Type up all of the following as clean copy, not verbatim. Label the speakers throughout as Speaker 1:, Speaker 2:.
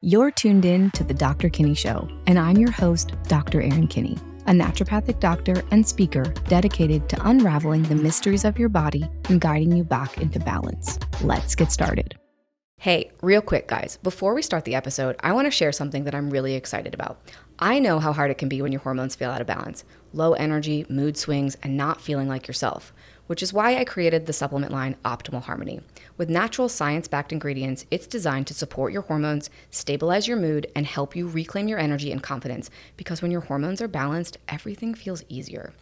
Speaker 1: You're tuned in to the Dr. Kinney Show, and I'm your host, Dr. Erin Kinney, a naturopathic doctor and speaker dedicated to unraveling the mysteries of your body and guiding you back into balance. Let's get started. Hey, real quick, guys, before we start the episode, I want to share something that I'm really excited about. I know how hard it can be when your hormones feel out of balance, low energy, mood swings, and not feeling like yourself, which is why I created the supplement line Optimal Harmony. With natural science-backed ingredients, it's designed to support your hormones, stabilize your mood, and help you reclaim your energy and confidence, because when your hormones are balanced, everything feels easier.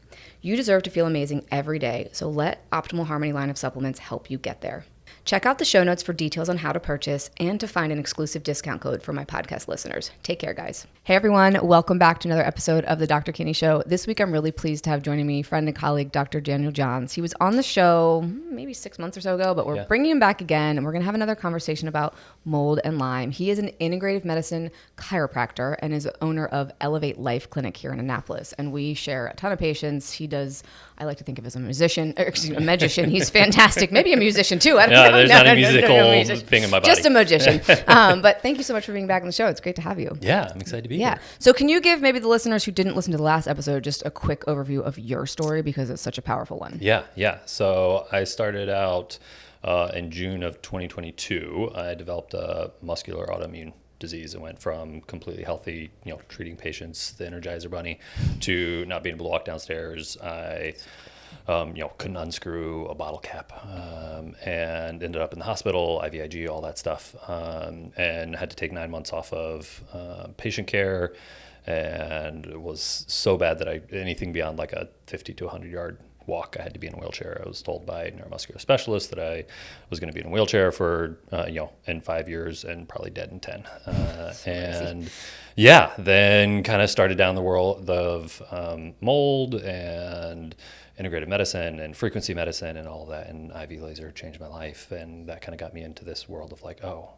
Speaker 1: You deserve to feel amazing every day, so let Optimal Harmony line of supplements help you get there. Check out the show notes for details on how to purchase and to find an exclusive discount code for my podcast listeners. Take care, guys. Hey, everyone. Welcome back to another episode of the Dr. Kinney Show. This week, I'm really pleased to have joining me friend and colleague, Dr. Daniel Johns. He was on the show maybe 6 months or so ago, but we're bringing him back again, and we're going to have another conversation about mold and Lyme. He is an integrative medicine chiropractor and is owner of Elevate Life Clinic here in Annapolis, and we share a ton of patients. He does, I like to think of as a magician. He's fantastic. Maybe a musician, too. I don't know.
Speaker 2: There's not a musical thing in my body.
Speaker 1: Just a magician. But thank you so much for being back on the show. It's great to have you.
Speaker 2: Yeah, I'm excited to be here.
Speaker 1: So can you give maybe the listeners who didn't listen to the last episode just a quick overview of your story, because it's such a powerful one?
Speaker 2: Yeah. So I started out in June of 2022. I developed a muscular autoimmune disease and went from completely healthy, treating patients, the Energizer Bunny, to not being able to walk downstairs. I couldn't unscrew a bottle cap, and ended up in the hospital, IVIG, all that stuff, and had to take 9 months off of patient care, and it was so bad that anything beyond like a 50 to 100 yard walk, I had to be in a wheelchair. I was told by a neuromuscular specialist that I was going to be in a wheelchair for, in 5 years and probably dead in 10. And yeah, then kind of started down the world of mold and integrative medicine and frequency medicine and all of that, and IV laser changed my life, and that kind of got me into this world of like, oh,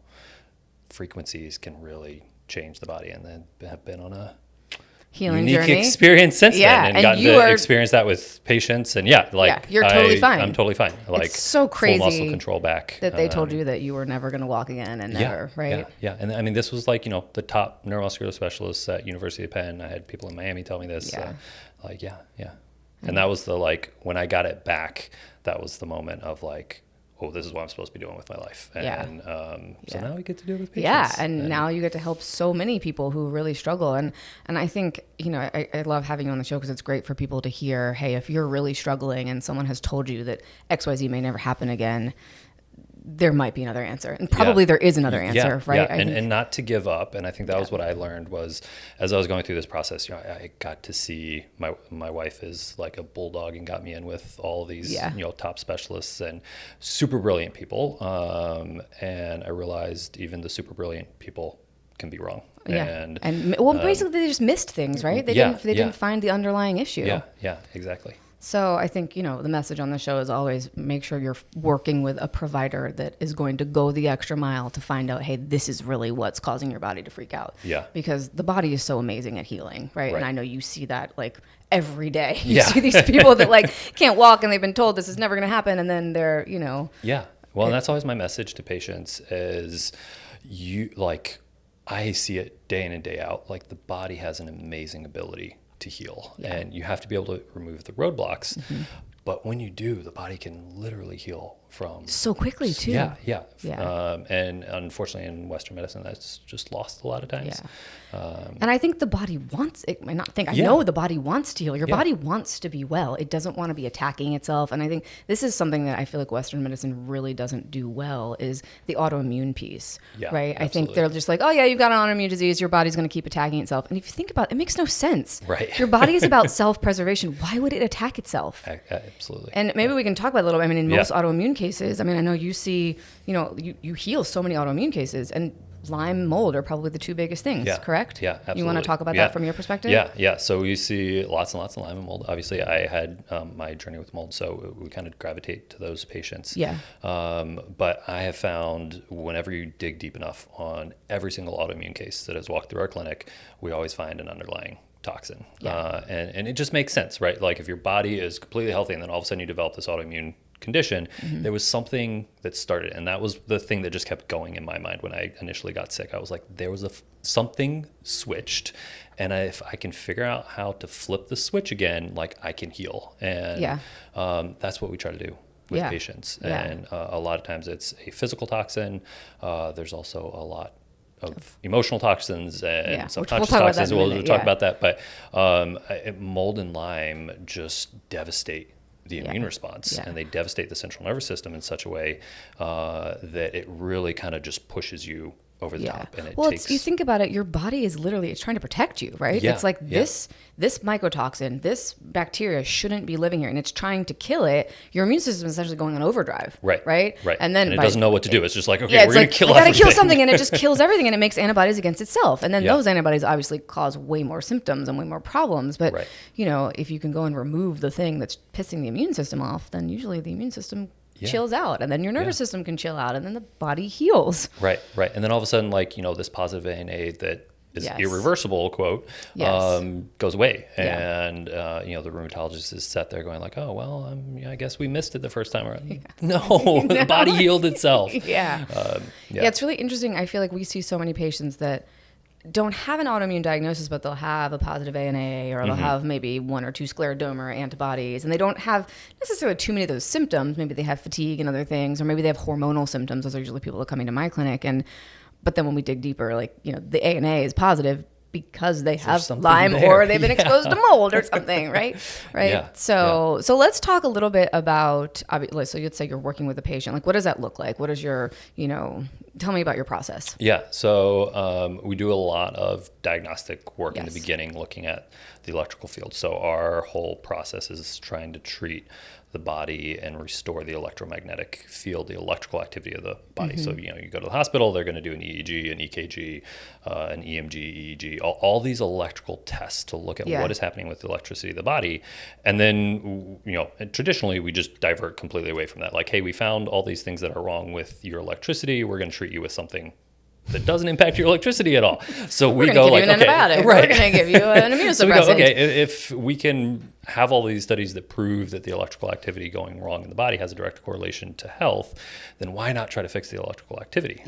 Speaker 2: frequencies can really change the body, and then have been on a
Speaker 1: healing
Speaker 2: unique
Speaker 1: journey
Speaker 2: experience since then, and gotten to experience that with patients, and you're totally fine. I'm totally fine. Like,
Speaker 1: it's so crazy,
Speaker 2: full muscle control back.
Speaker 1: That they told you that you were never going to walk again, and never, right?
Speaker 2: Yeah. And I mean, this was like, the top neuromuscular specialists at University of Penn. I had people in Miami tell me this. And that was when I got it back, that was the moment of like, oh, this is what I'm supposed to be doing with my life. And so now we get to do it with patients.
Speaker 1: Yeah, and now you get to help so many people who really struggle. And I think, I love having you on the show because it's great for people to hear, hey, if you're really struggling and someone has told you that XYZ may never happen again, there might be another answer. And probably there is another answer, right?
Speaker 2: Yeah, and not to give up. And I think that was what I learned was, as I was going through this process, I got to see my wife is like a bulldog and got me in with all these, top specialists and super brilliant people. And I realized even the super brilliant people can be wrong.
Speaker 1: And basically they just missed things, right? They didn't find the underlying issue.
Speaker 2: Yeah, exactly.
Speaker 1: So I think, the message on the show is always make sure you're working with a provider that is going to go the extra mile to find out, hey, this is really what's causing your body to freak out.
Speaker 2: Yeah.
Speaker 1: Because the body is so amazing at healing, right? And I know you see that like every day. You see these people that like can't walk and they've been told this is never going to happen. And then they're,
Speaker 2: Yeah. Well, and that's always my message to patients is I see it day in and day out. Like the body has an amazing ability to heal, and you have to be able to remove the roadblocks. Mm-hmm. But when you do, the body can literally heal from
Speaker 1: so quickly too.
Speaker 2: Yeah. And unfortunately in Western medicine, that's just lost a lot of times.
Speaker 1: And I think the body wants it. I know the body wants to heal. Your body wants to be well. It doesn't want to be attacking itself. And I think this is something that I feel like Western medicine really doesn't do well, is the autoimmune piece, right? Absolutely. I think they're just like, oh yeah, you've got an autoimmune disease. Your body's going to keep attacking itself. And if you think about it, it makes no sense.
Speaker 2: Right.
Speaker 1: Your body is about self-preservation. Why would it attack itself?
Speaker 2: Absolutely.
Speaker 1: And maybe we can talk about it a little bit. I mean, in most autoimmune cases, I know you see, you heal so many autoimmune cases, and Lyme, mold are probably the two biggest things, correct?
Speaker 2: Yeah, absolutely.
Speaker 1: You want to talk about that from your perspective?
Speaker 2: Yeah. So we see lots and lots of Lyme and mold. Obviously, I had my journey with mold, so we kind of gravitate to those patients. Yeah. But I have found whenever you dig deep enough on every single autoimmune case that has walked through our clinic, we always find an underlying toxin. And it just makes sense, right? Like if your body is completely healthy and then all of a sudden you develop this autoimmune condition, there was something that started. And that was the thing that just kept going in my mind when I initially got sick. I was like, there was something switched. And if I can figure out how to flip the switch again, like I can heal. And that's what we try to do with patients. And a lot of times it's a physical toxin. There's also a lot of emotional toxins and subconscious toxins. We'll talk about that. But mold and Lyme just devastate the immune response, and they devastate the central nervous system in such a way that it really kind of just pushes you over the top. And
Speaker 1: you think about it, your body is literally, it's trying to protect you, right? It's like this mycotoxin, this bacteria shouldn't be living here, and it's trying to kill it. Your immune system is essentially going on overdrive, right?
Speaker 2: And then it doesn't know what to do. It's just like, okay, we're going to kill
Speaker 1: everything.
Speaker 2: I got to
Speaker 1: kill something, and it just kills everything, and it makes antibodies against itself. And then those antibodies obviously cause way more symptoms and way more problems. But, you know, if you can go and remove the thing that's pissing the immune system off, then usually the immune system chills out, and then your nervous system can chill out, and then the body heals. Right.
Speaker 2: And then all of a sudden, like, you know, this positive ANA that is irreversible, quote, goes away. And, you know, the rheumatologist is sat there going like, oh, well, I guess we missed it the first time around. No, the body healed itself.
Speaker 1: It's really interesting. I feel like we see so many patients that don't have an autoimmune diagnosis, but they'll have a positive ANA, or they'll have maybe 1 or 2 scleroderma antibodies, and they don't have necessarily too many of those symptoms. Maybe they have fatigue and other things, or maybe they have hormonal symptoms. Those are usually people that are coming to my clinic. But then when we dig deeper, like, you know, the ANA is positive because they have Lyme or they've been exposed to mold or something, right? So let's talk a little bit about, so you'd say you're working with a patient. Like, what does that look like? What is your, you know, tell me about your process.
Speaker 2: So we do a lot of diagnostic work in the beginning, looking at the electrical field. So our whole process is trying to treat the body and restore the electromagnetic field, the electrical activity of the body. So, you know, you go to the hospital, they're going to do an EEG, an EKG, an EMG, EEG, all these electrical tests to look at what is happening with the electricity of the body. And then, you know, traditionally we just divert completely away from that. Like, hey, we found all these things that are wrong with your electricity. We're going to treat you with something that doesn't impact your electricity at all. So we go like, okay, right.
Speaker 1: We're going to give you an immunosuppressant.
Speaker 2: So we go, okay, if we can have all these studies that prove that the electrical activity going wrong in the body has a direct correlation to health, then why not try to fix the electrical activity?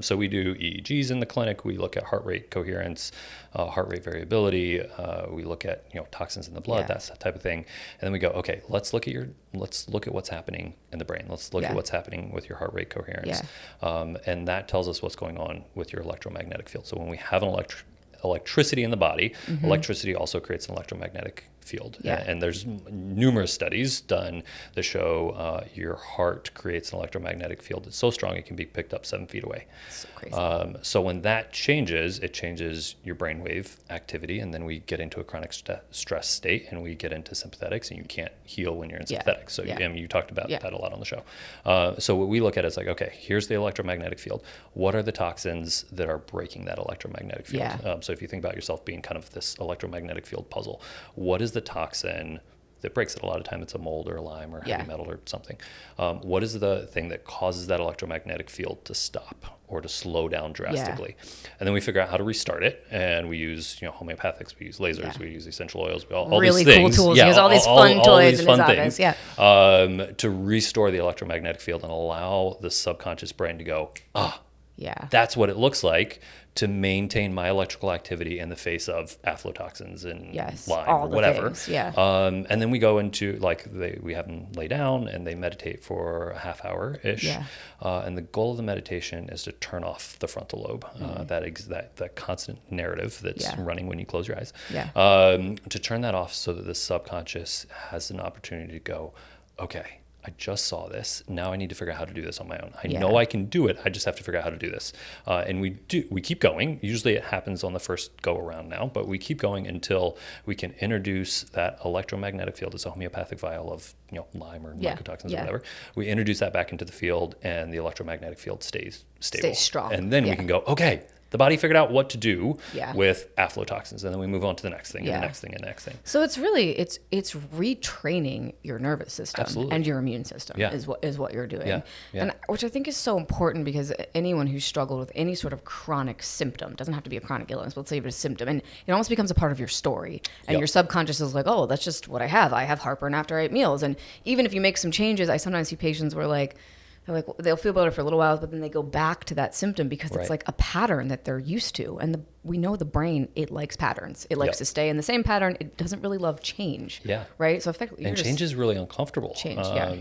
Speaker 2: So we do EEGs in the clinic. We look at heart rate coherence, heart rate variability. We look at, you know, toxins in the blood, that type of thing. And then we go, okay, let's look at what's happening in the brain. Let's look at what's happening with your heart rate coherence. And that tells us what's going on with your electromagnetic field. So when we have an electricity in the body, electricity also creates an electromagnetic field. And there's numerous studies done that show your heart creates an electromagnetic field that's so strong it can be picked up 7 feet away.
Speaker 1: So crazy.
Speaker 2: So when that changes, it changes your brainwave activity, and then we get into a chronic stress state, and we get into sympathetics, and you can't heal when you're in sympathetics. So you talked about that a lot on the show. So what we look at is like, okay, here's the electromagnetic field. What are the toxins that are breaking that electromagnetic field? So if you think about yourself being kind of this electromagnetic field puzzle, what is the toxin that breaks it? A lot of time it's a mold or a Lyme or heavy metal or something. What is the thing that causes that electromagnetic field to stop or to slow down drastically? And then we figure out how to restart it, and we use, you know, homeopathics, we use lasers, we use essential oils, all
Speaker 1: really
Speaker 2: these things.
Speaker 1: Cool tools. He has all these fun toys in his office.
Speaker 2: To restore the electromagnetic field and allow the subconscious brain to go, that's what it looks like to maintain my electrical activity in the face of aflatoxins and Lyme or whatever. And then we go into, like, we have them lay down and they meditate for a half hour-ish. And the goal of the meditation is to turn off the frontal lobe, that constant narrative that's running when you close your eyes, to turn that off so that the subconscious has an opportunity to go, okay, I just saw this. Now I need to figure out how to do this on my own. I know I can do it. I just have to figure out how to do this. And we keep going. Usually it happens on the first go around now, but we keep going until we can introduce that electromagnetic field. It's a homeopathic vial of, you know, Lyme or mycotoxins or whatever. We introduce that back into the field, and the electromagnetic field stays stable.
Speaker 1: Stays strong.
Speaker 2: And then we can go, okay, The body figured out what to do
Speaker 1: Yeah.
Speaker 2: with aflatoxins, and then we move on to the next thing, and
Speaker 1: Yeah.
Speaker 2: the next thing, and the next thing.
Speaker 1: So it's really it's retraining your nervous system
Speaker 2: Absolutely.
Speaker 1: and your immune system
Speaker 2: Yeah.
Speaker 1: is what you're doing.
Speaker 2: Yeah. Yeah.
Speaker 1: And which I think is so important, because anyone who's struggled with any sort of chronic symptom, doesn't have to be a chronic illness, but let's say it's a symptom, and it almost becomes a part of your story. And
Speaker 2: Yep.
Speaker 1: your subconscious is like, oh, that's just what I have. I have heartburn after I eat meals. And even if you make some changes, I sometimes see patients where they'll feel better for a little while, but then they go back to that symptom because
Speaker 2: Right.
Speaker 1: it's like a pattern that they're used to. And we know the brain, it likes patterns. It likes
Speaker 2: Yep.
Speaker 1: to stay in the same pattern. It doesn't really love change.
Speaker 2: Yeah.
Speaker 1: Right? So effectively,
Speaker 2: And change is really uncomfortable.
Speaker 1: Change, yeah.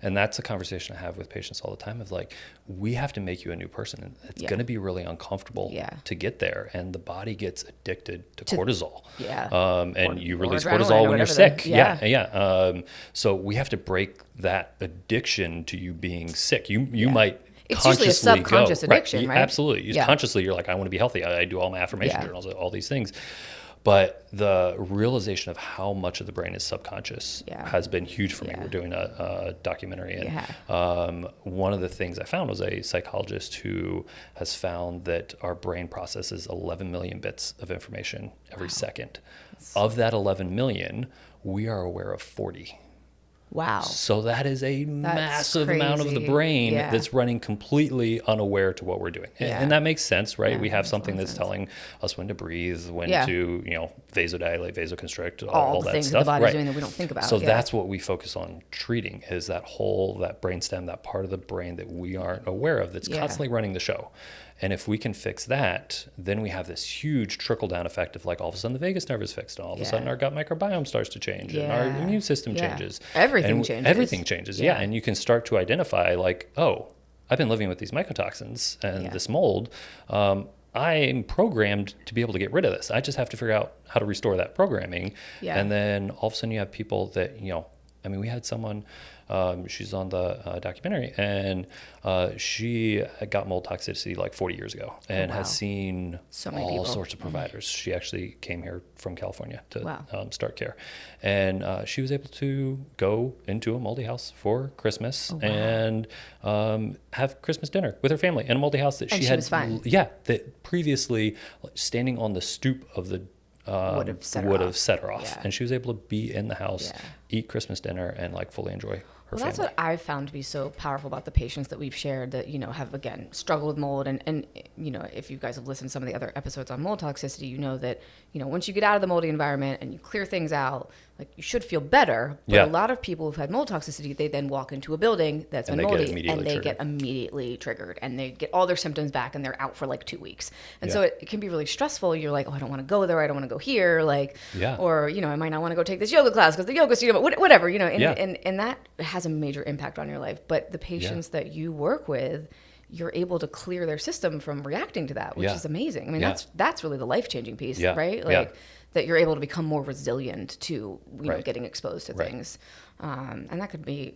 Speaker 2: And that's a conversation I have with patients all the time of like, we have to make you a new person. And it's
Speaker 1: Yeah.
Speaker 2: going to be really uncomfortable
Speaker 1: Yeah.
Speaker 2: to get there. And the body gets addicted to cortisol.
Speaker 1: Yeah.
Speaker 2: And you release
Speaker 1: adrenaline
Speaker 2: cortisol
Speaker 1: or
Speaker 2: when you're
Speaker 1: whatever
Speaker 2: sick.
Speaker 1: yeah.
Speaker 2: Yeah. So we have to break that addiction to you being sick. You might
Speaker 1: It's usually a
Speaker 2: consciously
Speaker 1: subconscious
Speaker 2: go.
Speaker 1: addiction, right?
Speaker 2: Absolutely.
Speaker 1: Yeah.
Speaker 2: Consciously, you're like, I want to be healthy. I do all my affirmation
Speaker 1: Yeah.
Speaker 2: journals, all these things. But the realization of how much of the brain is subconscious
Speaker 1: Yeah.
Speaker 2: has been huge for me.
Speaker 1: Yeah.
Speaker 2: We're doing a documentary, and
Speaker 1: Yeah.
Speaker 2: one of the things I found was a psychologist who has found that our brain processes 11 million bits of information every second. Of that 11 million, we are aware of 40.
Speaker 1: Wow.
Speaker 2: So that is a massive amount of the
Speaker 1: crazy.
Speaker 2: brain
Speaker 1: Yeah.
Speaker 2: that's running completely unaware to what we're doing.
Speaker 1: Yeah.
Speaker 2: And that makes sense, right?
Speaker 1: Yeah,
Speaker 2: We have
Speaker 1: makes
Speaker 2: something
Speaker 1: a lot of
Speaker 2: that's
Speaker 1: sense.
Speaker 2: telling us when to breathe, when
Speaker 1: Yeah.
Speaker 2: to, vasodilate, vasoconstrict,
Speaker 1: All
Speaker 2: all
Speaker 1: the
Speaker 2: that
Speaker 1: things
Speaker 2: stuff.
Speaker 1: that the body's
Speaker 2: right.
Speaker 1: doing that we don't think about.
Speaker 2: So
Speaker 1: yeah.
Speaker 2: that's what we focus on treating, is that brainstem, that part of the brain that we aren't aware of, that's
Speaker 1: Yeah.
Speaker 2: constantly running the show. And if we can fix that, then we have this huge trickle-down effect of like all of a sudden the vagus nerve is fixed, and all of a
Speaker 1: Yeah.
Speaker 2: sudden our gut microbiome starts to change, and our
Speaker 1: Yeah.
Speaker 2: immune system
Speaker 1: Yeah.
Speaker 2: changes.
Speaker 1: Everything
Speaker 2: And
Speaker 1: changes.
Speaker 2: Everything changes, yeah.
Speaker 1: Yeah.
Speaker 2: And you can start to identify like, oh, I've been living with these mycotoxins and
Speaker 1: Yeah.
Speaker 2: this mold. I'm programmed to be able to get rid of this. I just have to figure out how to restore that programming.
Speaker 1: Yeah.
Speaker 2: And then all of a sudden you have people that, we had someone, she's on the documentary, and she got mold toxicity like 40 years ago and
Speaker 1: wow.
Speaker 2: has seen
Speaker 1: So many
Speaker 2: all
Speaker 1: people.
Speaker 2: sorts of providers. She actually came here from California to
Speaker 1: Wow.
Speaker 2: start care. And she was able to go into a moldy house for Christmas and have Christmas dinner with her family in a moldy house that
Speaker 1: And
Speaker 2: she
Speaker 1: she
Speaker 2: had.
Speaker 1: was fine.
Speaker 2: Yeah, that previously standing on the stoop of the
Speaker 1: Would have set her off.
Speaker 2: off.
Speaker 1: Yeah.
Speaker 2: And she was able to be in the house,
Speaker 1: Yeah.
Speaker 2: eat Christmas dinner, and like fully enjoy her
Speaker 1: Well, that's
Speaker 2: family.
Speaker 1: what I've found to be so powerful about the patients that we've shared that, have, again, struggled with mold. And if you guys have listened to some of the other episodes on mold toxicity, you know that, once you get out of the moldy environment and you clear things out, like you should feel better. But
Speaker 2: Yeah.
Speaker 1: a lot of people who've had mold toxicity, they then walk into a building that's
Speaker 2: And
Speaker 1: been
Speaker 2: they get
Speaker 1: moldy
Speaker 2: immediately
Speaker 1: and they
Speaker 2: triggered.
Speaker 1: get immediately triggered and they get all their symptoms back and they're out for like 2 weeks. And so
Speaker 2: Yeah.
Speaker 1: it can be really stressful. You're like, oh, I don't want to go there. I don't want to go here. Like,
Speaker 2: Yeah.
Speaker 1: or, I might not want to go take this yoga class because the yoga studio, whatever, and,
Speaker 2: Yeah.
Speaker 1: and that has a major impact on your life. But the patients that you work with, you're able to clear their system from reacting to that, which
Speaker 2: Yeah.
Speaker 1: is amazing. I mean,
Speaker 2: Yeah.
Speaker 1: that's really the life-changing piece,
Speaker 2: Yeah.
Speaker 1: right?
Speaker 2: Yeah.
Speaker 1: Like that you're able to become more resilient to, you know,
Speaker 2: Right.
Speaker 1: getting exposed to
Speaker 2: Right.
Speaker 1: things. And that could be,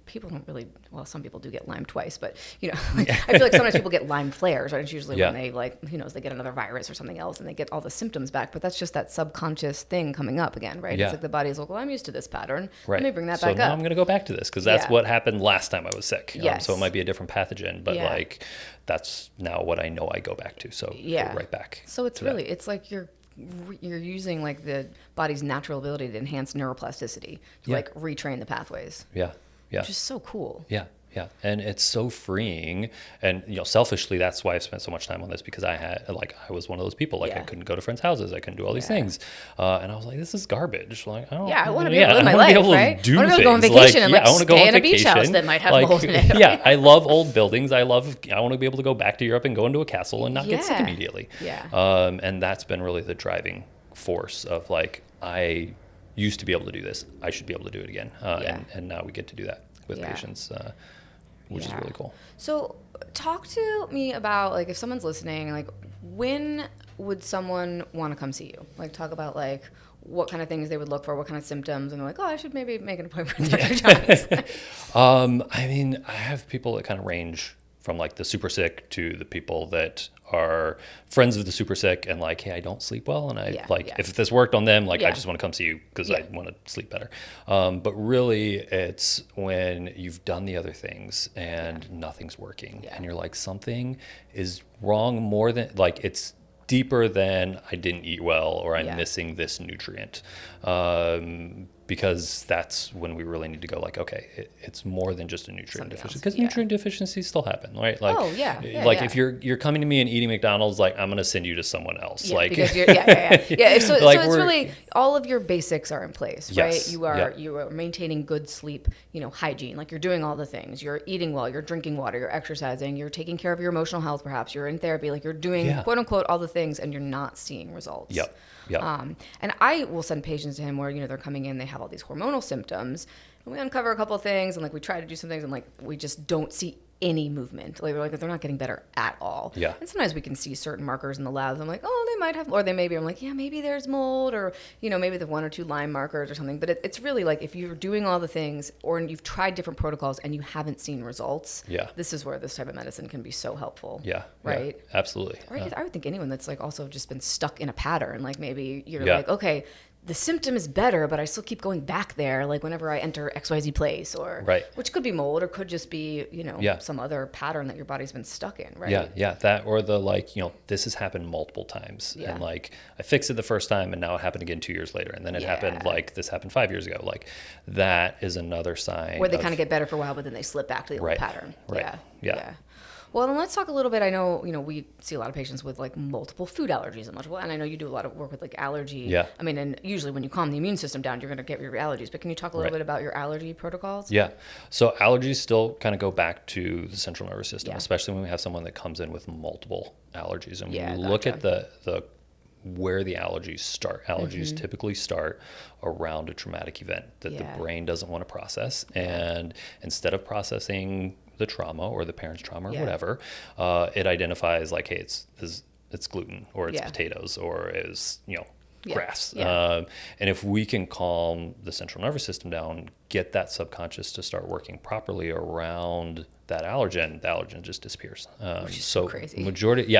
Speaker 1: people don't really, well, some people do get Lyme twice, but, I feel like sometimes people get Lyme flares, right? It's usually
Speaker 2: Yeah.
Speaker 1: when they they get another virus or something else and they get all the symptoms back, but that's just that subconscious thing coming up again, right?
Speaker 2: Yeah.
Speaker 1: It's like the body's like, well, I'm used to this pattern.
Speaker 2: Right.
Speaker 1: Let me bring that
Speaker 2: so
Speaker 1: back
Speaker 2: now
Speaker 1: up.
Speaker 2: I'm going to go back to this because that's
Speaker 1: Yeah.
Speaker 2: what happened last time I was sick.
Speaker 1: Yes.
Speaker 2: So it might be a different pathogen, but
Speaker 1: Yeah.
Speaker 2: like that's now what I know I go back to. So
Speaker 1: Yeah.
Speaker 2: go right back.
Speaker 1: So it's
Speaker 2: to that.
Speaker 1: really, it's like you're using like the body's natural ability to enhance neuroplasticity to
Speaker 2: Yeah.
Speaker 1: like retrain the pathways,
Speaker 2: Yeah. Yeah.
Speaker 1: which is so cool.
Speaker 2: Yeah. Yeah. And it's so freeing. And, selfishly, that's why I've spent so much time on this because I was one of those people. Like I
Speaker 1: Yeah.
Speaker 2: couldn't go to friends' houses. I couldn't do all these things. And I was like, this is garbage. Like, I don't
Speaker 1: Yeah, I want to be able to live my
Speaker 2: I wanna
Speaker 1: life,
Speaker 2: be able to
Speaker 1: right?
Speaker 2: do
Speaker 1: I want to be able to go on
Speaker 2: things.
Speaker 1: vacation and
Speaker 2: I wanna go
Speaker 1: stay
Speaker 2: on
Speaker 1: in a beach house
Speaker 2: vacation.
Speaker 1: that might have mold in it.
Speaker 2: Yeah. I love old buildings. I want to be able to go back to Europe and go into a castle and not get sick
Speaker 1: Yeah.
Speaker 2: immediately.
Speaker 1: Yeah.
Speaker 2: And that's been really the driving force of like, I used to be able to do this. I should be able to do it again. And now we get to do that with
Speaker 1: Yeah.
Speaker 2: patients, which is
Speaker 1: Yeah.
Speaker 2: really cool.
Speaker 1: So talk to me about like, if someone's listening, like when would someone want to come see you? Like talk about like what kind of things they would look for, what kind of symptoms, and they're like, oh, I should maybe make an appointment with Dr. Johns.
Speaker 2: I have people that kind of range from like the super sick to the people that are friends of the super sick and like, hey, I don't sleep well. And if this worked on them, like, I just want to come see you because I want to sleep better. But really it's when you've done the other things and nothing's working and you're like, something is wrong more than like, it's deeper than I didn't eat well or I'm missing this nutrient. Because that's when we really need to go like, okay, it's more than just a nutrient deficiency, because nutrient deficiencies still happen, right? Like, if you're coming to me and eating McDonald's, like I'm going to send you to someone else.
Speaker 1: Because you're, So, like, so it's really all of your basics are in place, right?
Speaker 2: Yes,
Speaker 1: you are maintaining good sleep, hygiene, like you're doing all the things, you're eating well, you're drinking water, you're exercising, you're taking care of your emotional health, perhaps you're in therapy, like you're doing quote unquote all the things, and you're not seeing results.
Speaker 2: Yep.
Speaker 1: And I will send patients to him where, they're coming in, they have all these hormonal symptoms, and we uncover a couple of things, and like we try to do some things, and like we just don't see any movement. Like we're like, they're not getting better at all.
Speaker 2: Yeah.
Speaker 1: And sometimes we can see certain markers in the labs. I'm like, oh, they might have, or they maybe, I'm like, yeah, maybe there's mold, or, maybe the 1 or 2 Lyme markers or something. But it's really like, if you're doing all the things, or you've tried different protocols and you haven't seen results, this is where this type of medicine can be so helpful.
Speaker 2: Yeah.
Speaker 1: Right.
Speaker 2: Yeah, absolutely.
Speaker 1: Or I would think anyone that's like also just been stuck in a pattern, like maybe you're like, okay, the symptom is better, but I still keep going back there, like whenever I enter XYZ place, or which could be mold, or could just be, some other pattern that your body's been stuck in, right?
Speaker 2: Yeah, that, or the like, this has happened multiple times, and like I fixed it the first time, and now it happened again 2 years later, and then it happened like this happened 5 years ago. Like that is another sign
Speaker 1: where they kind of get better for a while, but then they slip back to the old pattern.
Speaker 2: Right. Yeah.
Speaker 1: Well, then let's talk a little bit. I know, we see a lot of patients with like multiple food allergies and I know you do a lot of work with like allergy.
Speaker 2: Yeah.
Speaker 1: I mean, and usually when you calm the immune system down, you're going to get your allergies. But can you talk a little bit about your allergy protocols?
Speaker 2: Yeah. So allergies still kind of go back to the central nervous system, especially when we have someone that comes in with multiple allergies. And when you look at the where the allergies start. Allergies typically start around a traumatic event that the brain doesn't want to process. And instead of processing the trauma or the parent's trauma or whatever, it identifies like, hey, it's gluten, or it's potatoes, or is grass. And if we can calm the central nervous system down, get that subconscious to start working properly around that allergen, the allergen just disappears.
Speaker 1: Which is so crazy.
Speaker 2: Majority,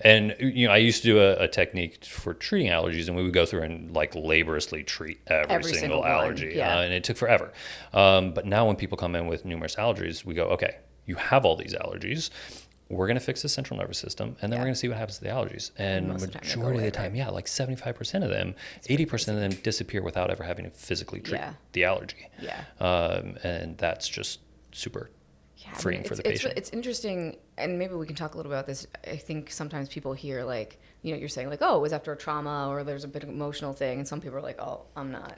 Speaker 2: and I used to do a technique for treating allergies, and we would go through and like laboriously treat every single allergy, and it took forever. But now when people come in with numerous allergies, we go, okay, you have all these allergies. We're going to fix the central nervous system, and then we're going to see what happens to the allergies. And majority of the time, like 75% of them, 80% of them disappear without ever having to physically treat the allergy. And that's just super freeing for the patient.
Speaker 1: It's interesting, and maybe we can talk a little about this. I think sometimes people hear like, you're saying like, oh, it was after a trauma, or there's a bit of emotional thing, and some people are like, oh, I'm not.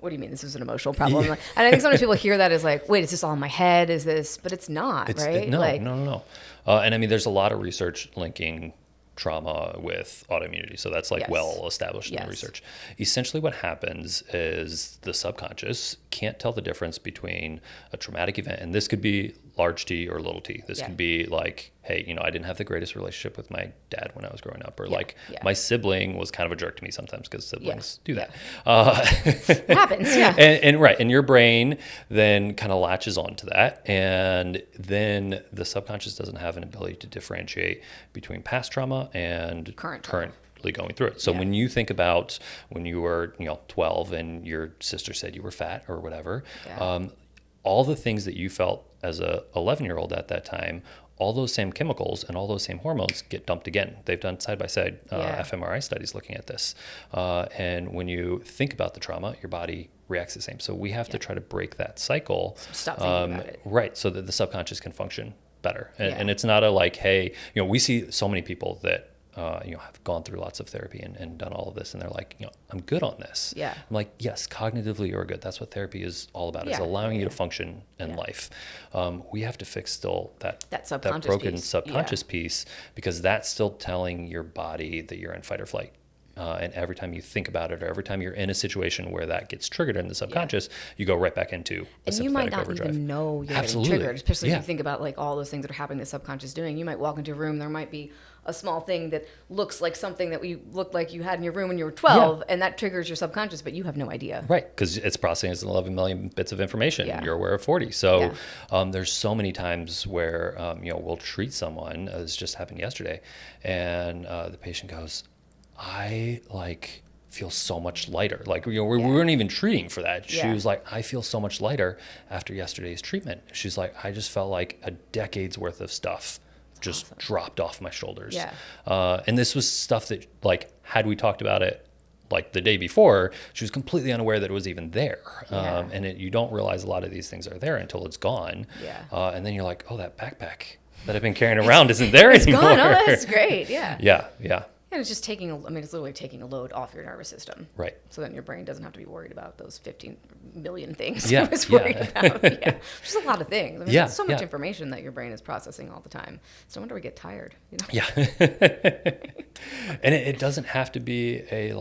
Speaker 1: What do you mean this is an emotional problem? And I think sometimes people hear that as like, wait, is this all in my head? Is this? But it's not, right?
Speaker 2: No. And I mean, there's a lot of research linking trauma with autoimmunity. So that's like well established in the research. Essentially what happens is the subconscious can't tell the difference between a traumatic event, and this could be large T or little t. This could be like, hey, I didn't have the greatest relationship with my dad when I was growing up, or my sibling was kind of a jerk to me sometimes, because siblings do that.
Speaker 1: It happens,
Speaker 2: and your brain then kind of latches onto that, and then the subconscious doesn't have an ability to differentiate between past trauma and currently going through it. So when you think about when you were 12 and your sister said you were fat or whatever, all the things that you felt as a 11-year-old at that time, all those same chemicals and all those same hormones get dumped again. They've done side-by-side fMRI studies looking at this. And when you think about the trauma, your body reacts the same. So we have to try to break that cycle.
Speaker 1: Stop thinking about it.
Speaker 2: Right, so that the subconscious can function better. And it's not a like, hey, we see so many people that have gone through lots of therapy and done all of this, and they're like, I'm good on this. I'm like, yes, cognitively you're good. That's what therapy is all about. It's allowing you to function in life. We have to fix still that
Speaker 1: subconscious
Speaker 2: broken
Speaker 1: piece.
Speaker 2: subconscious piece, because that's still telling your body that you're in fight or flight And every time you think about it, or every time you're in a situation where that gets triggered in the subconscious, you go right back into a sympathetic overdrive.
Speaker 1: And you might not even know you're getting triggered, especially if you think about like all those things that are happening the subconscious doing. You might walk into a room, there might be a small thing that looks like something that looked like you had in your room when you were 12, and that triggers your subconscious, but you have no idea.
Speaker 2: Right, because it's processing as 11 million bits of information. You're aware of 40. So there's so many times where, we'll treat someone, as just happened yesterday, and the patient goes, I feel so much lighter. Like, we weren't even treating for that. She was like, I feel so much lighter after yesterday's treatment. She's like, I just felt like a decade's worth of stuff just dropped off my shoulders. And this was stuff that, like, had we talked about it like the day before, she was completely unaware that it was even there. And you don't realize a lot of these things are there until it's gone. And then you're like, oh, that backpack that I've been carrying around isn't there anymore.
Speaker 1: It's gone. Oh, that's great.
Speaker 2: Yeah.
Speaker 1: And it's just it's literally taking a load off your nervous system.
Speaker 2: Right.
Speaker 1: So then your brain doesn't have to be worried about those 15 million things it was worried about. Just a lot of things. I mean, there's so much information that your brain is processing all the time. So no wonder we get tired.
Speaker 2: And it doesn't have to be a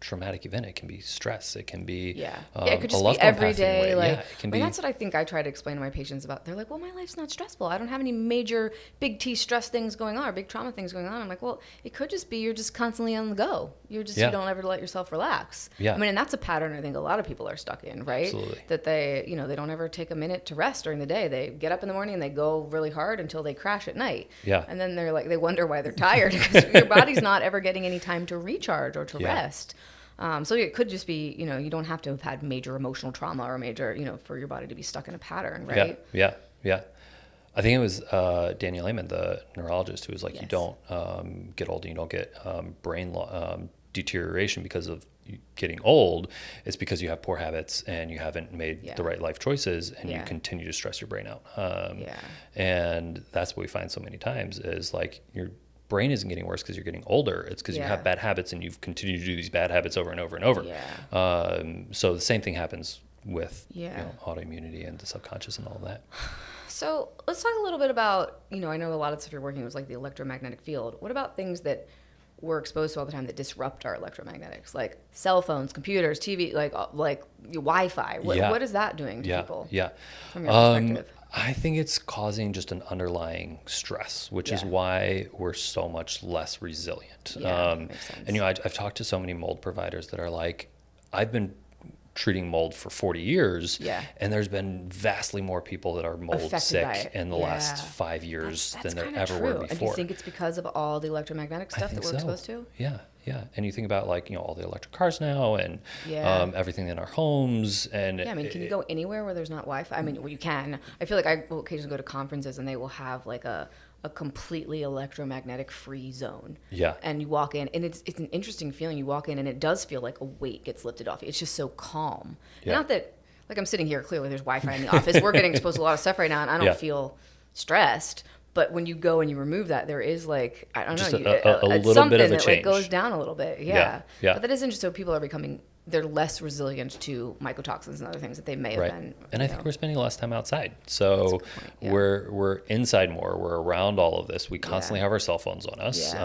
Speaker 2: traumatic event. It can be stress. It can be
Speaker 1: it could just be every day.
Speaker 2: It can be.
Speaker 1: That's what I think I try to explain to my patients about. They're like, well, my life's not stressful. I don't have any major big T stress things going on or big trauma things going on. I'm like, well, it could just be you're just constantly on the go. You're just you don't ever let yourself relax. I mean, and that's a pattern I think a lot of people are stuck in, right?
Speaker 2: Absolutely.
Speaker 1: That they they don't ever take a minute to rest during the day. They get up in the morning and they go really hard until they crash at night. And then they're like, they wonder why they're tired because your body's not ever getting any time to recharge or to rest. So it could just be, you don't have to have had major emotional trauma or major, for your body to be stuck in a pattern, right?
Speaker 2: Yeah. I think it was Daniel Amen, the neurologist, who was like, you don't get old and you don't get brain deterioration because of getting old. It's because you have poor habits and you haven't made the right life choices and you continue to stress your brain out. And that's what we find so many times is like your brain isn't getting worse because you're getting older. It's because you have bad habits and you've continued to do these bad habits over and over and over. So the same thing happens with autoimmunity and the subconscious and all that.
Speaker 1: So let's talk a little bit about, I know a lot of stuff you're working with like the electromagnetic field. What about things that we're exposed to all the time that disrupt our electromagnetics, like cell phones, computers, TV, like Wi-Fi? What is that doing to people? From your perspective?
Speaker 2: I think it's causing just an underlying stress, which is why we're so much less resilient.
Speaker 1: Makes sense.
Speaker 2: And I've talked to so many mold providers that are like, I've been treating mold for 40 years, and there's been vastly more people that are mold
Speaker 1: affected
Speaker 2: sick in the last 5 years than there ever were before.
Speaker 1: And do you think it's because of all the electromagnetic stuff that we're exposed to?
Speaker 2: Yeah. And you think about all the electric cars now and everything in our homes. And
Speaker 1: I mean, can you go anywhere where there's not Wi-Fi? I mean, well, you can. I feel like I will occasionally go to conferences and they will have like a completely electromagnetic free zone. And you walk in and it's an interesting feeling. You walk in and it does feel like a weight gets lifted off. It's just so calm. Not that, like I'm sitting here, clearly there's Wi-Fi in the office. We're getting exposed to a lot of stuff right now and I don't feel stressed. But when you go and you remove that, there is like, I don't know,
Speaker 2: a little
Speaker 1: something
Speaker 2: bit of a
Speaker 1: that
Speaker 2: change.
Speaker 1: Goes down a little bit. But that is interesting. So people are they're less resilient to mycotoxins and other things that they may have been.
Speaker 2: And I think we're spending less time outside. So we're inside more. We're around all of this. We constantly have our cell phones on us,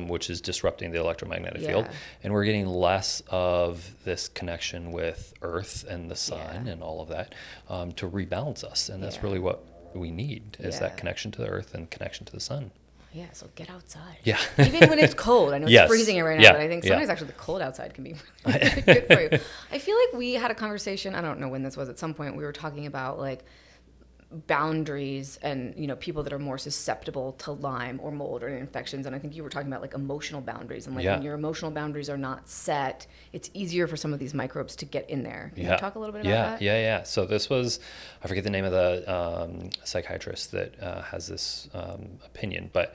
Speaker 2: which is disrupting the electromagnetic field. And we're getting less of this connection with Earth and the sun and all of that to rebalance us. And that's really what we need is that connection to the Earth and connection to the sun.
Speaker 1: So get outside.
Speaker 2: Even
Speaker 1: when it's cold. I know it's freezing here right now, but I think sometimes actually the cold outside can be really, really good for you. I feel like we had a conversation, I don't know when this was, at some point we were talking about like boundaries and people that are more susceptible to Lyme or mold or infections, and I think you were talking about like emotional boundaries and like when your emotional boundaries are not set, it's easier for some of these microbes to get in there. Can you talk a little bit about that? So this was, I forget the name of the psychiatrist that has this opinion, but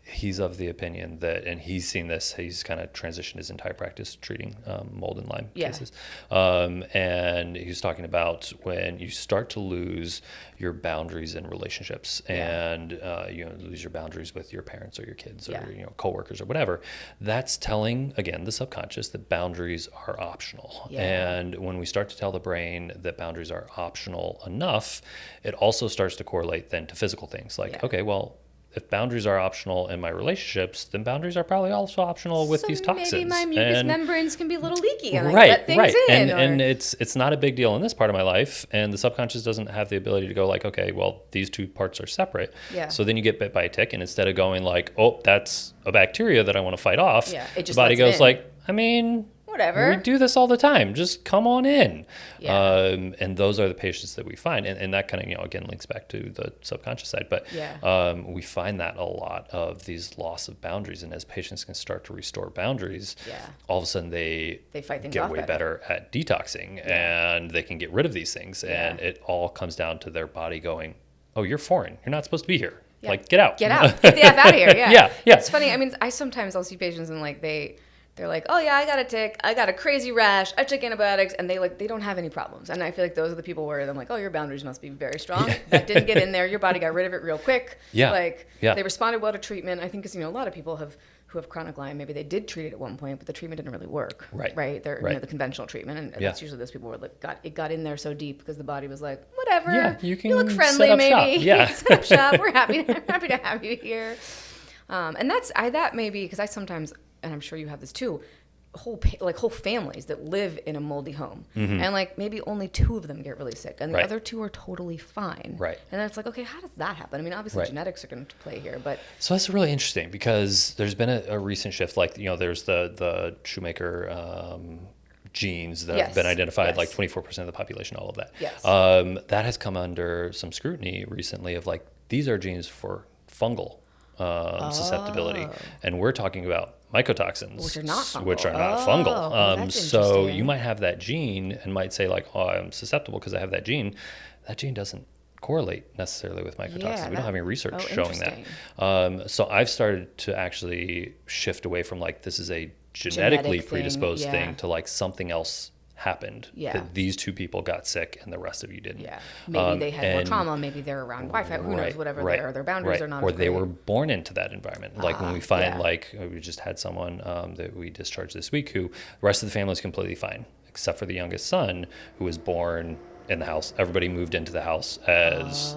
Speaker 1: he's of the opinion that, and he's seen this, he's kind of transitioned his entire practice treating mold and Lyme cases, and he was talking about when you start to lose your boundaries in relationships and lose your boundaries with your parents or your kids or coworkers or whatever, that's telling again the subconscious that boundaries are optional. And when we start to tell the brain that boundaries are optional enough, it also starts to correlate then to physical things like okay, well,
Speaker 2: if boundaries are optional in my relationships, then boundaries are probably also optional with these toxins.
Speaker 3: Maybe my mucous membranes can be a little leaky and I
Speaker 2: right,
Speaker 3: let things
Speaker 2: right.
Speaker 3: in.
Speaker 2: And it's not a big deal in this part of my life. And the subconscious doesn't have the ability to go like, okay, well, these two parts are separate.
Speaker 3: Yeah.
Speaker 2: So then you get bit by a tick, and instead of going like, oh, that's a bacteria that I want to fight off,
Speaker 3: it just
Speaker 2: the body
Speaker 3: lets it
Speaker 2: goes
Speaker 3: in.
Speaker 2: like, I mean,
Speaker 3: whatever.
Speaker 2: we do this all the time. Just come on in.
Speaker 3: Yeah.
Speaker 2: And those are the patients that we find. And that kind of, again, links back to the subconscious side. But we find that a lot of these loss of boundaries. And as patients can start to restore boundaries, all of a sudden they
Speaker 3: fight things
Speaker 2: get
Speaker 3: off
Speaker 2: way better at detoxing and they can get rid of these things. And it all comes down to their body going, oh, you're foreign. You're not supposed to be here.
Speaker 3: Yeah.
Speaker 2: Like, get out.
Speaker 3: Get out. Get the F out of here. Yeah.
Speaker 2: Yeah.
Speaker 3: It's funny. I mean, I'll see patients and like they're like, oh yeah, I got a tick, I got a crazy rash, I took antibiotics, and they don't have any problems. And I feel like those are the people where I'm like, oh, your boundaries must be very strong.
Speaker 2: Yeah.
Speaker 3: That didn't get in there. Your body got rid of it real quick.
Speaker 2: Yeah.
Speaker 3: They responded well to treatment. I think because a lot of people who have chronic Lyme, maybe they did treat it at one point, but the treatment didn't really work.
Speaker 2: Right.
Speaker 3: They're the conventional treatment, and that's usually those people where it got in there so deep because the body was like, whatever.
Speaker 2: Yeah, you
Speaker 3: look friendly,
Speaker 2: set up
Speaker 3: maybe.
Speaker 2: Shop. Yeah.
Speaker 3: Set up shop. We're happy to have you here. And that maybe because I sometimes, and I'm sure you have this too, whole families that live in a moldy home, and like maybe only 2 of them get really sick and the other 2 are totally fine, and then it's like, okay, how does that happen? I mean, obviously genetics are going to play here, but
Speaker 2: so that's really interesting because there's been a recent shift, like there's the Shoemaker genes that have been identified, like 24% of the population, all of that. That has come under some scrutiny recently of like, these are genes for fungal susceptibility, and we're talking about mycotoxins,
Speaker 3: which are not fungal.
Speaker 2: So you might have that gene and might say like, oh, I'm susceptible because I have that gene. That gene doesn't correlate necessarily with mycotoxins. We don't have any research showing that. So I've started to actually shift away from like, this is a genetically predisposed thing to like something else happened, that these 2 people got sick and the rest of you didn't.
Speaker 3: Maybe they had more trauma, maybe they're around Wi-Fi, who knows, whatever their boundaries are not,
Speaker 2: or they were born into that environment. Like when we find like, we just had someone that we discharged this week who the rest of the family is completely fine except for the youngest son, who was born in the house. Everybody moved into the house as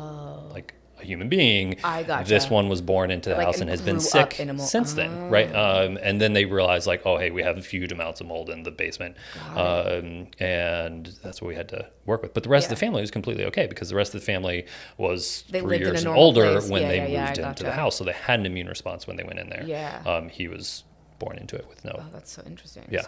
Speaker 2: like a human being.
Speaker 3: I gotcha.
Speaker 2: This one was born into the house and has been sick since then, right? And then they realized like, oh, hey, we have huge amounts of mold in the basement, and that's what we had to work with. But the rest of the family was completely okay because the rest of the family was 3 years and older when they moved into the house, so they had an immune response when they went in there. He was born into it with no.
Speaker 3: Oh, that's so interesting.
Speaker 2: Yeah.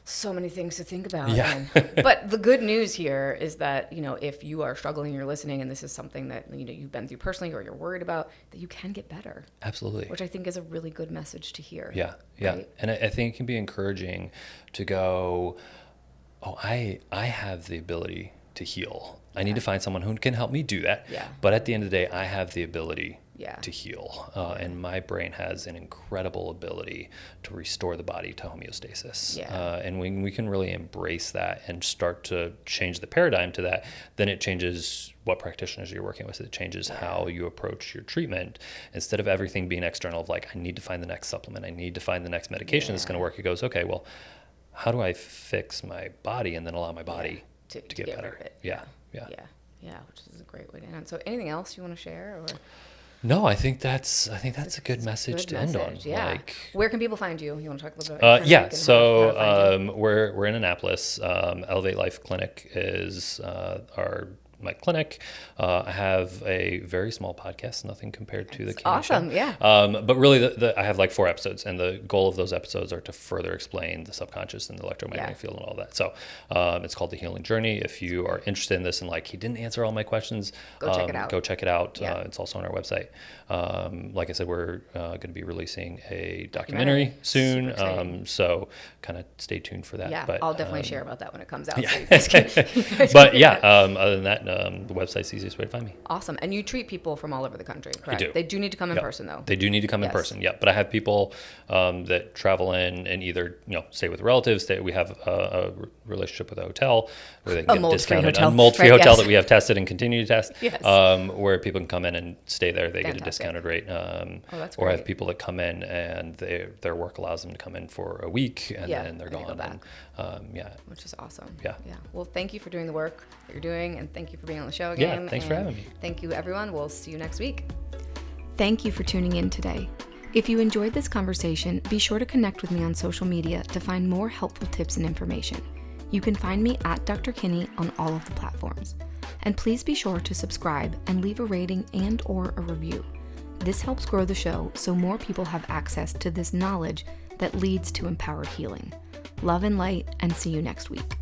Speaker 3: So many things to think about.
Speaker 2: Yeah.
Speaker 3: But the good news here is that, if you are struggling, you're listening, and this is something that, you've been through personally or you're worried about, that you can get better.
Speaker 2: Absolutely.
Speaker 3: Which I think is a really good message to hear.
Speaker 2: Yeah. Right? And I think it can be encouraging to go, oh, I have the ability to heal. I need to find someone who can help me do that.
Speaker 3: Yeah.
Speaker 2: But at the end of the day, I have the ability to heal. And my brain has an incredible ability to restore the body to homeostasis. And when we can really embrace that and start to change the paradigm to that, then it changes what practitioners you're working with. It changes how you approach your treatment. Instead of everything being external of like, I need to find the next supplement, I need to find the next medication that's going to work. It goes, okay, well, how do I fix my body and then allow my body to get better? Yeah,
Speaker 3: which is a great way to end. So anything else you want to share? Or?
Speaker 2: No, I think that's a good message to end on.
Speaker 3: Yeah.
Speaker 2: Like,
Speaker 3: where can people find you? You want to talk a little bit about
Speaker 2: so we're in Annapolis. Elevate Life Clinic is my clinic. I have a very small podcast, nothing compared to the Kinney Show.
Speaker 3: Yeah.
Speaker 2: But really, I have like 4 episodes, and the goal of those episodes are to further explain the subconscious and the electromagnetic field and all that. So it's called The Healing Journey. If you are interested in this and like, he didn't answer all my questions,
Speaker 3: go check it out.
Speaker 2: Go check it out. It's also on our website. Like I said, we're going to be releasing a documentary soon. So kind of stay tuned for that.
Speaker 3: Yeah,
Speaker 2: but
Speaker 3: I'll definitely share about that when it comes out.
Speaker 2: Yeah.
Speaker 3: So you guys can,
Speaker 2: but yeah, other than that, the website's the easiest way to find me.
Speaker 3: Awesome. And you treat people from all over the country, correct?
Speaker 2: I do.
Speaker 3: They do need to come in person, though.
Speaker 2: They do need to come in person, But I have people that travel in and either stay with relatives. We have a relationship with a hotel where they can get discounted. A mold-free hotel that we have tested and continue to test, where people can come in and stay there. They get a discounted rate.
Speaker 3: That's
Speaker 2: or I
Speaker 3: great.
Speaker 2: have people that come in and their work allows them to come in for a week and then they're gone.
Speaker 3: Go back. Which is awesome.
Speaker 2: Yeah.
Speaker 3: Well, thank you for doing the work that you're doing, and thank you for being on the show again.
Speaker 2: Yeah, thanks for having me.
Speaker 3: Thank you, everyone. We'll see you next week.
Speaker 1: Thank you for tuning in today. If you enjoyed this conversation, be sure to connect with me on social media to find more helpful tips and information. You can find me at Dr. Kinney on all of the platforms. And please be sure to subscribe and leave a rating and/or a review. This helps grow the show so more people have access to this knowledge that leads to empowered healing. Love and light, and see you next week.